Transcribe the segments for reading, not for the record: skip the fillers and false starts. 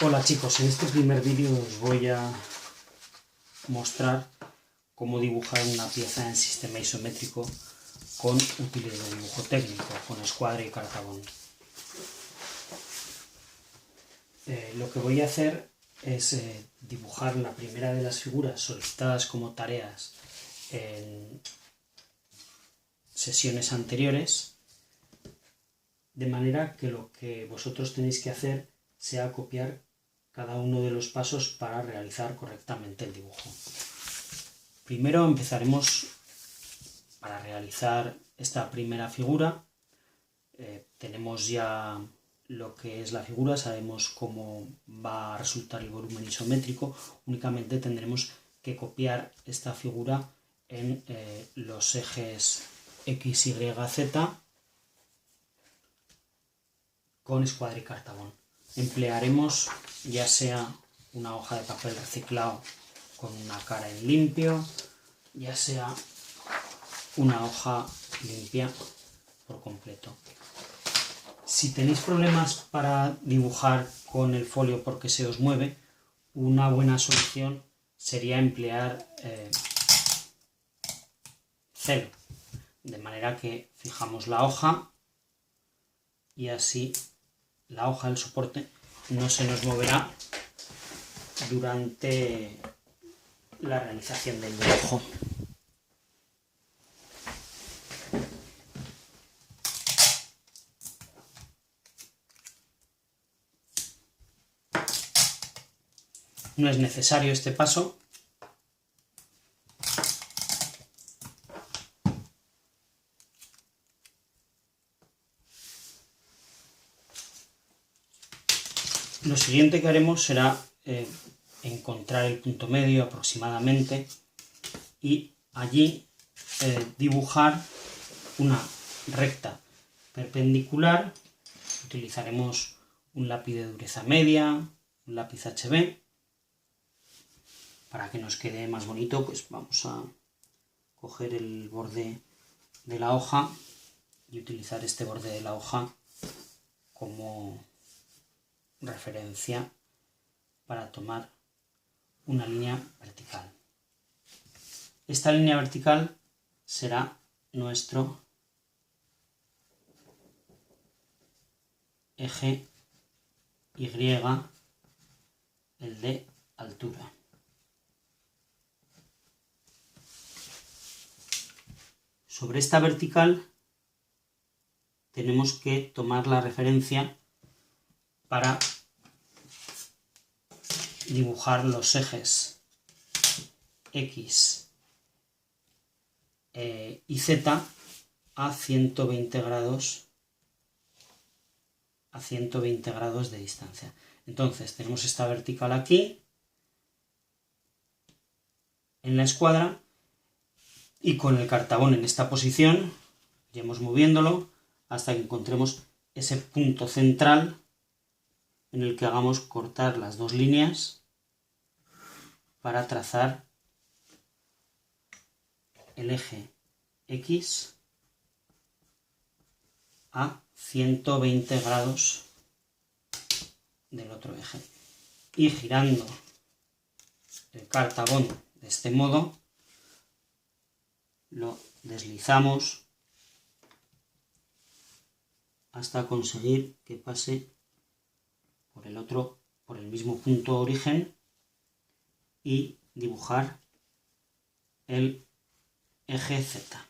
Hola chicos, en este primer vídeo os voy a mostrar cómo dibujar una pieza en sistema isométrico con útiles de dibujo técnico, con escuadra y cartabón. Lo que voy a hacer es dibujar la primera de las figuras solicitadas como tareas en sesiones anteriores, de manera que lo que vosotros tenéis que hacer sea copiar cada uno de los pasos para realizar correctamente el dibujo. Primero empezaremos para realizar esta primera figura. Tenemos ya lo que es la figura, sabemos cómo va a resultar el volumen isométrico, únicamente tendremos que copiar esta figura en los ejes X, Y, Z con escuadra y cartabón. Emplearemos ya sea una hoja de papel reciclado con una cara en limpio, ya sea una hoja limpia por completo. Si tenéis problemas para dibujar con el folio porque se os mueve, una buena solución sería emplear celo, de manera que fijamos la hoja y así la hoja, el soporte, no se nos moverá durante la realización del dibujo. No es necesario este paso. Lo siguiente que haremos será encontrar el punto medio aproximadamente y allí dibujar una recta perpendicular. Utilizaremos un lápiz de dureza media, un lápiz HB. Para que nos quede más bonito, pues vamos a coger el borde de la hoja y utilizar este borde de la hoja como referencia para tomar una línea vertical. Esta línea vertical será nuestro eje Y, el de altura. Sobre esta vertical tenemos que tomar la referencia para dibujar los ejes X y Z a 120 grados de distancia. Entonces tenemos esta vertical aquí en la escuadra y con el cartabón en esta posición iremos moviéndolo hasta que encontremos ese punto central en el que hagamos cortar las dos líneas para trazar el eje X a 120 grados del otro eje. Y girando el cartabón de este modo, lo deslizamos hasta conseguir que pase por el mismo punto origen y dibujar el eje Z.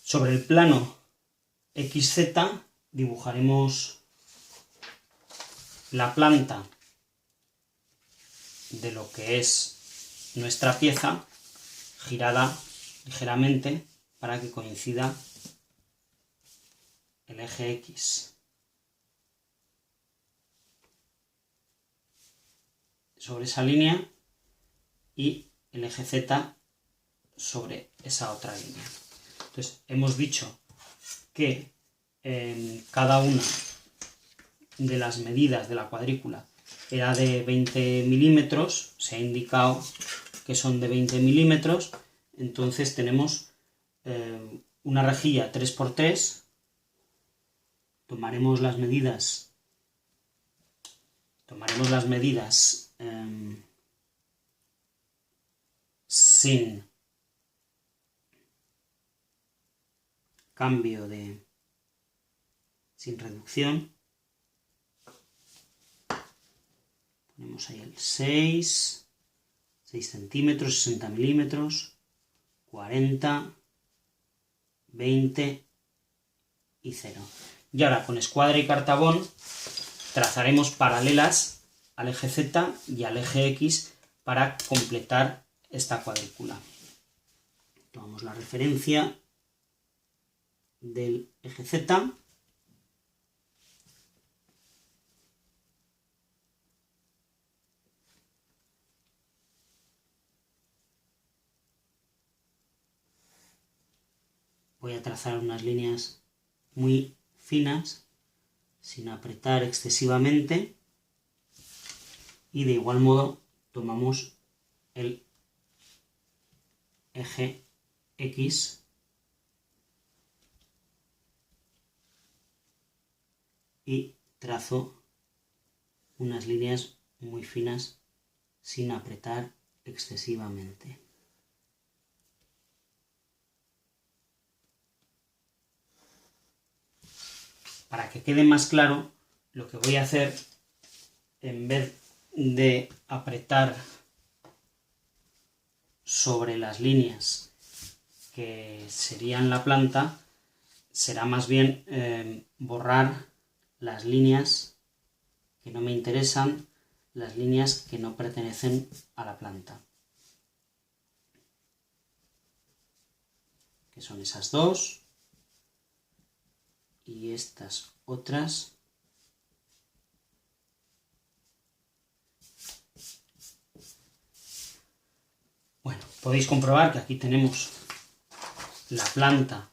Sobre el plano XZ dibujaremos la planta de lo que es nuestra pieza girada ligeramente para que coincida el eje X. sobre esa línea y el eje Z sobre esa otra línea. Entonces hemos dicho que cada una de las medidas de la cuadrícula era de 20 milímetros, se ha indicado que son de 20 milímetros, entonces tenemos una rejilla 3×3, tomaremos las medidas sin cambio sin reducción. Ponemos ahí el 6 centímetros, 60 milímetros, 40, 20 y 0. Y ahora con escuadra y cartabón trazaremos paralelas al eje Z y al eje X para completar esta cuadrícula. Tomamos la referencia del eje Z. Voy a trazar unas líneas muy finas, sin apretar excesivamente, y de igual modo tomamos el eje X y trazo unas líneas muy finas sin apretar excesivamente. Para que quede más claro, lo que voy a hacer, en vez de apretar sobre las líneas que serían la planta, será más bien borrar las líneas que no me interesan, las líneas que no pertenecen a la planta, que son esas dos y estas otras. Bueno, podéis comprobar que aquí tenemos la planta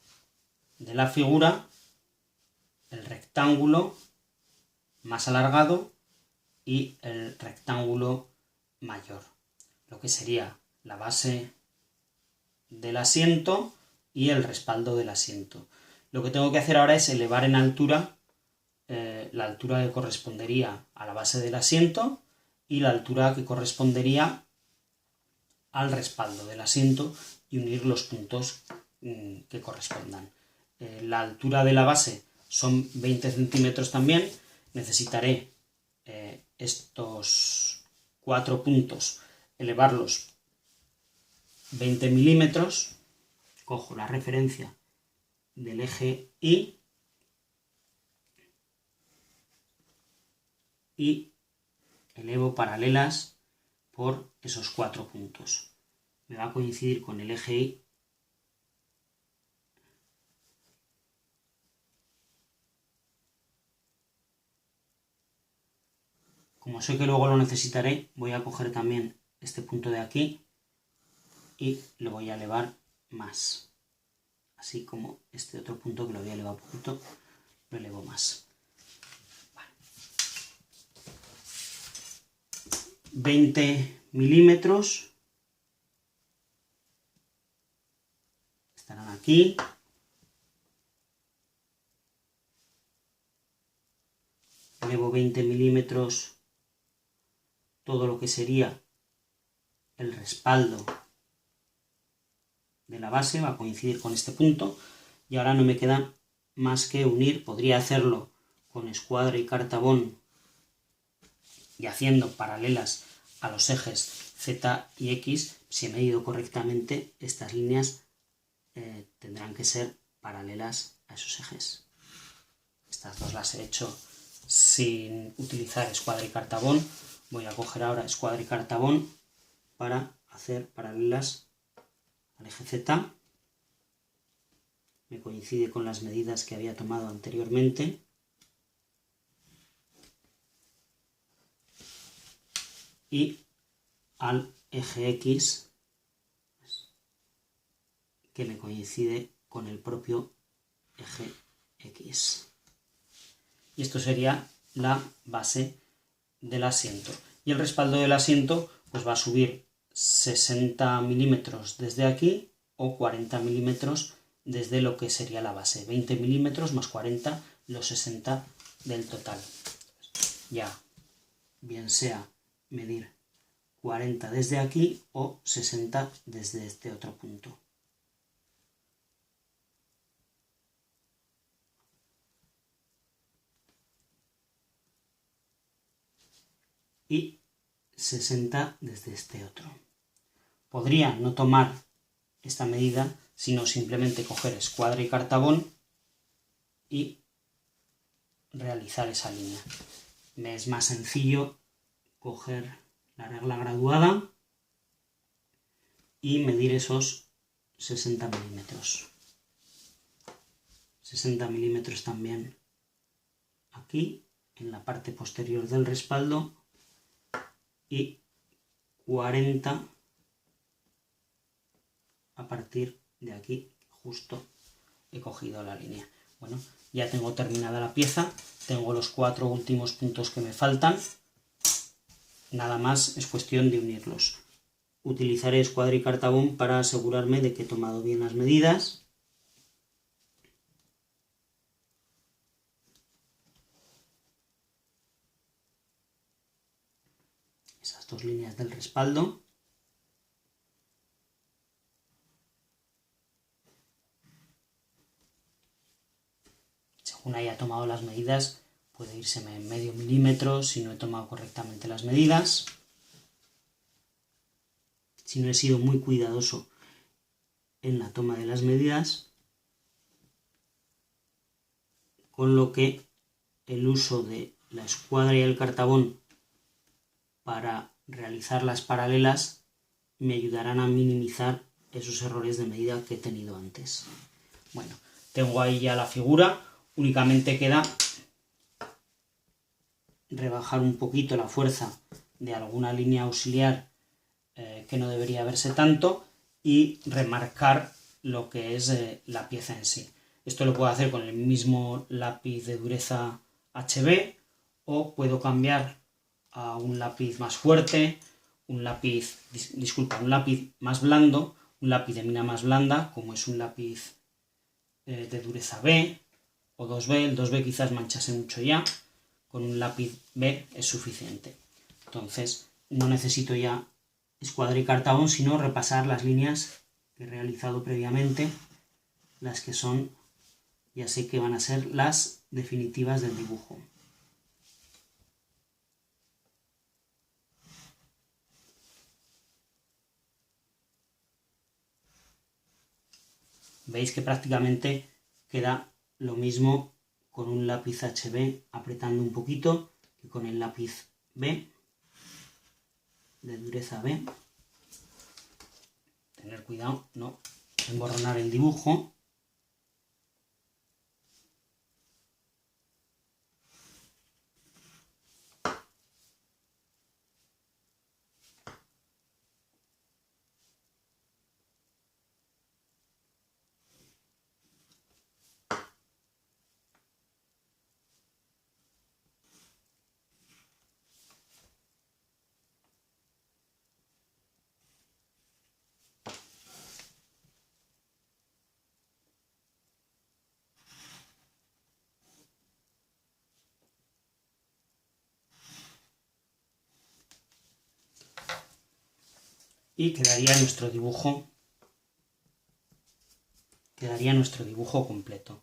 de la figura, el rectángulo más alargado y el rectángulo mayor, lo que sería la base del asiento y el respaldo del asiento. Lo que tengo que hacer ahora es elevar en altura la altura que correspondería a la base del asiento y la altura que correspondería al respaldo del asiento y unir los puntos que correspondan. La altura de la base son 20 centímetros también. Necesitaré estos 4 puntos, elevarlos 20 milímetros. Cojo la referencia del eje Y y elevo paralelas por esos 4 puntos. Me va a coincidir con el eje Y como sé que luego lo necesitaré, voy a coger también este punto de aquí y lo voy a elevar más, así como este otro punto que lo había elevado un poquito, lo elevo más. Vale. 20 milímetros estarán aquí. Elevo 20 milímetros todo lo que sería el respaldo de la base, va a coincidir con este punto, y ahora no me queda más que unir. Podría hacerlo con escuadra y cartabón y haciendo paralelas a los ejes Z y X. Si he medido correctamente, estas líneas tendrán que ser paralelas a esos ejes. Estas dos las he hecho sin utilizar escuadra y cartabón. Voy a coger ahora escuadra y cartabón para hacer paralelas al eje Z. Me coincide con las medidas que había tomado anteriormente. Y al eje X, que me coincide con el propio eje X. Y esto sería la base del asiento. Y el respaldo del asiento pues va a subir 60 milímetros desde aquí o 40 milímetros desde lo que sería la base. 20 milímetros más 40, los 60 del total. Ya, bien sea medir 40 desde aquí o 60 desde este otro punto. Y 60 desde este otro. Podría no tomar esta medida, sino simplemente coger escuadra y cartabón y realizar esa línea. Me es más sencillo coger la regla graduada y medir esos 60 milímetros. 60 milímetros también aquí, en la parte posterior del respaldo, y 40 a partir de aquí, justo he cogido la línea. Bueno, ya tengo terminada la pieza, tengo los 4 últimos puntos que me faltan, nada más es cuestión de unirlos. Utilizaré escuadra y cartabón para asegurarme de que he tomado bien las medidas. Esas dos líneas del respaldo. Según haya tomado las medidas, puede irseme en medio milímetro si no he tomado correctamente las medidas. Si no he sido muy cuidadoso en la toma de las medidas, con lo que el uso de la escuadra y el cartabón para realizar las paralelas me ayudarán a minimizar esos errores de medida que he tenido antes. Bueno, tengo ahí ya la figura, únicamente queda rebajar un poquito la fuerza de alguna línea auxiliar que no debería verse tanto y remarcar lo que es la pieza en sí. Esto lo puedo hacer con el mismo lápiz de dureza HB o puedo cambiar a un lápiz más fuerte, un lápiz más blando, un lápiz de mina más blanda, como es un lápiz de dureza B o 2B. El 2B quizás manchase mucho ya, con un lápiz B es suficiente. Entonces no necesito ya escuadra y cartabón, sino repasar las líneas que he realizado previamente, las que son, ya sé que van a ser las definitivas del dibujo. Veis que prácticamente queda lo mismo con un lápiz HB apretando un poquito que con el lápiz B, de dureza B. Tener cuidado, no emborronar el dibujo. Y quedaría nuestro dibujo completo.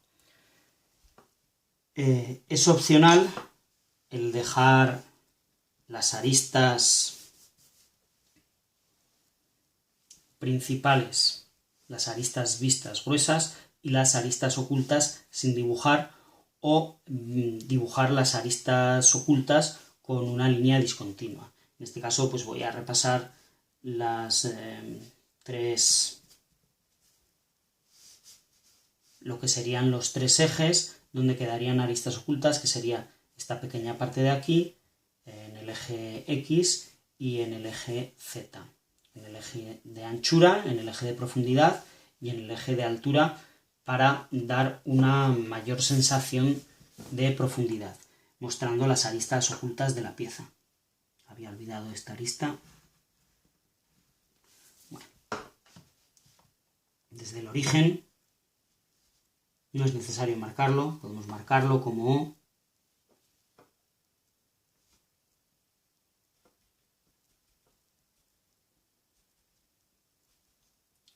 Es opcional el dejar las aristas principales, las aristas vistas gruesas y las aristas ocultas sin dibujar, o dibujar las aristas ocultas con una línea discontinua. En este caso pues voy a repasar lo que serían los 3 ejes donde quedarían aristas ocultas, que sería esta pequeña parte de aquí, en el eje X, y en el eje Z, en el eje de anchura, en el eje de profundidad y en el eje de altura, para dar una mayor sensación de profundidad, mostrando las aristas ocultas de la pieza. Había olvidado esta arista. Bueno. Desde el origen no es necesario marcarlo, podemos marcarlo como O.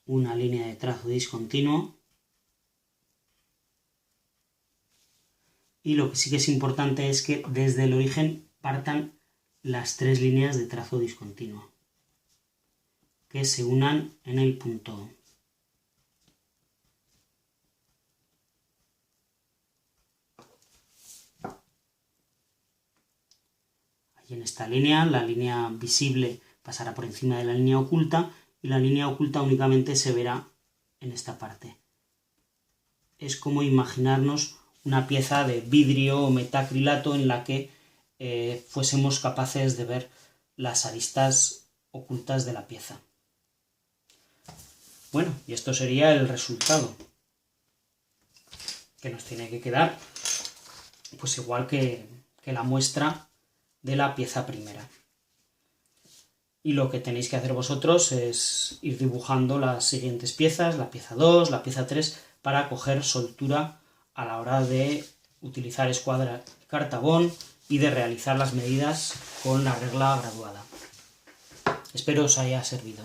Una línea de trazo discontinuo. Y lo que sí que es importante es que desde el origen partan las 3 líneas de trazo discontinuo, que se unan en el punto O. Ahí en esta línea, la línea visible pasará por encima de la línea oculta y la línea oculta únicamente se verá en esta parte. Es como imaginarnos una pieza de vidrio o metacrilato en la que fuésemos capaces de ver las aristas ocultas de la pieza. Bueno, y esto sería el resultado, que nos tiene que quedar pues igual que la muestra de la pieza primera. Y lo que tenéis que hacer vosotros es ir dibujando las siguientes piezas, la pieza 2, la pieza 3, para coger soltura a la hora de utilizar escuadra y cartabón y de realizar las medidas con la regla graduada. Espero os haya servido.